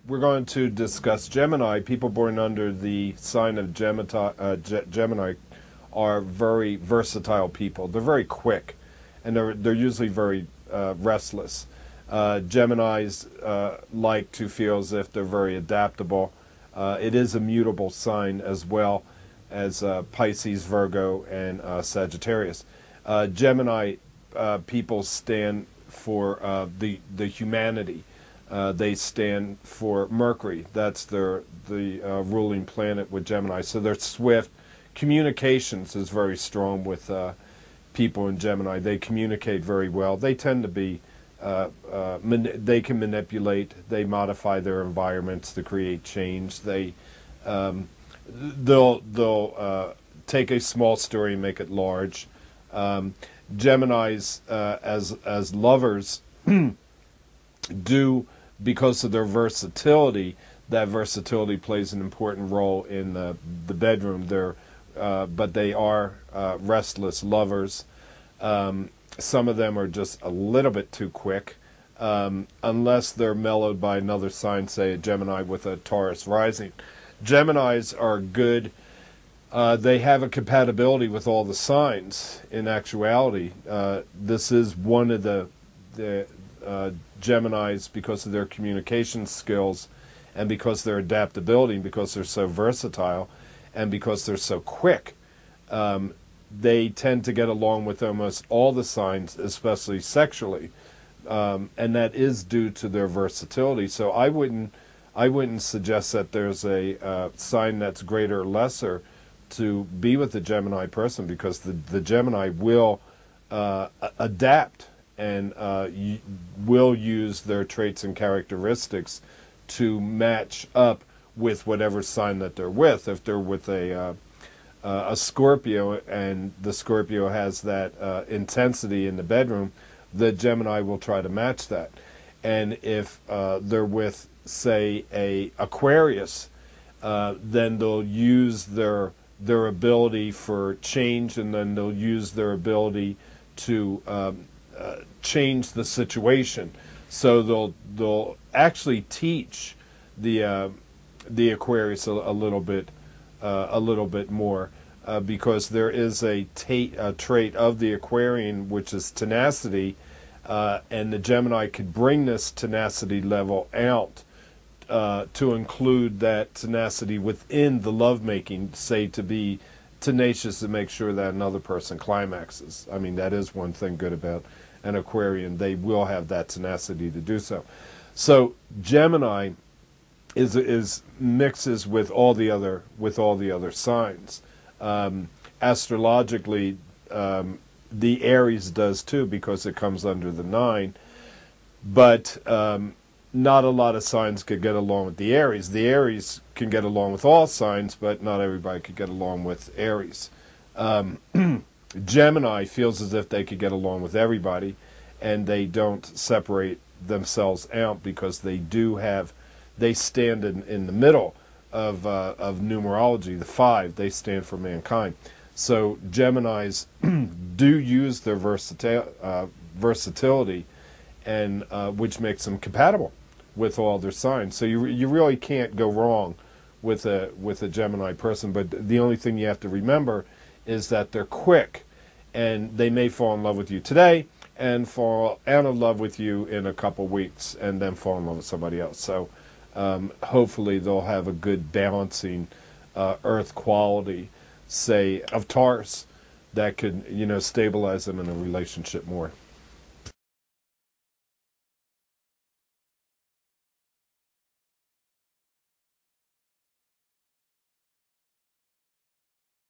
we're going to discuss Gemini. People born under the sign of Gemini are very versatile people. They're very quick, and they're usually very restless. Geminis like to feel as if they're very adaptable. It is a mutable sign as well as Pisces, Virgo, and Sagittarius. Gemini people stand for the humanity. They stand for Mercury. That's the ruling planet with Gemini. So they're swift. Communications is very strong with people in Gemini. They communicate very well. They tend to be they can manipulate. They modify their environments to create change. They'll take a small story and make it large. Geminis as lovers do, because of their versatility. That versatility plays an important role in the bedroom. But they are restless lovers. Some of them are just a little bit too quick, unless they're mellowed by another sign, say a Gemini with a Taurus rising. Geminis are good. They have a compatibility with all the signs. In actuality, this is one of the Geminis, because of their communication skills and because their adaptability and because they're so versatile and because they're so quick. They tend to get along with almost all the signs, especially sexually, and that is due to their versatility. So I wouldn't suggest that there's a sign that's greater or lesser to be with the Gemini person, because the Gemini will adapt and will use their traits and characteristics to match up with whatever sign that they're with. If they're with a Scorpio, and the Scorpio has that intensity in the bedroom, the Gemini will try to match that. And if they're with, say, a Aquarius, then they'll use their ability for change, and then they'll use their ability to change the situation. So they'll actually teach the Aquarius a little bit more, because there is a trait of the Aquarian, which is tenacity, and the Gemini could bring this tenacity level out to include that tenacity within the lovemaking, say, to be tenacious to make sure that another person climaxes. I mean, that is one thing good about an Aquarian. They will have that tenacity to do so. So Gemini is mixes with all the other signs. Astrologically, the Aries does too, because it comes under the 9. But not a lot of signs could get along with the Aries. The Aries can get along with all signs, but not everybody could get along with Aries. Gemini feels as if they could get along with everybody, and they don't separate themselves out, because they stand in the middle of numerology, the 5. They stand for mankind. So Geminis do use their versatility, and which makes them compatible with all their signs. So you really can't go wrong with a Gemini person. But the only thing you have to remember is that they're quick, and they may fall in love with you today and fall out of love with you in a couple weeks, and then fall in love with somebody else. So hopefully they'll have a good balancing earth quality, say, of Taurus, that could stabilize them in a relationship more.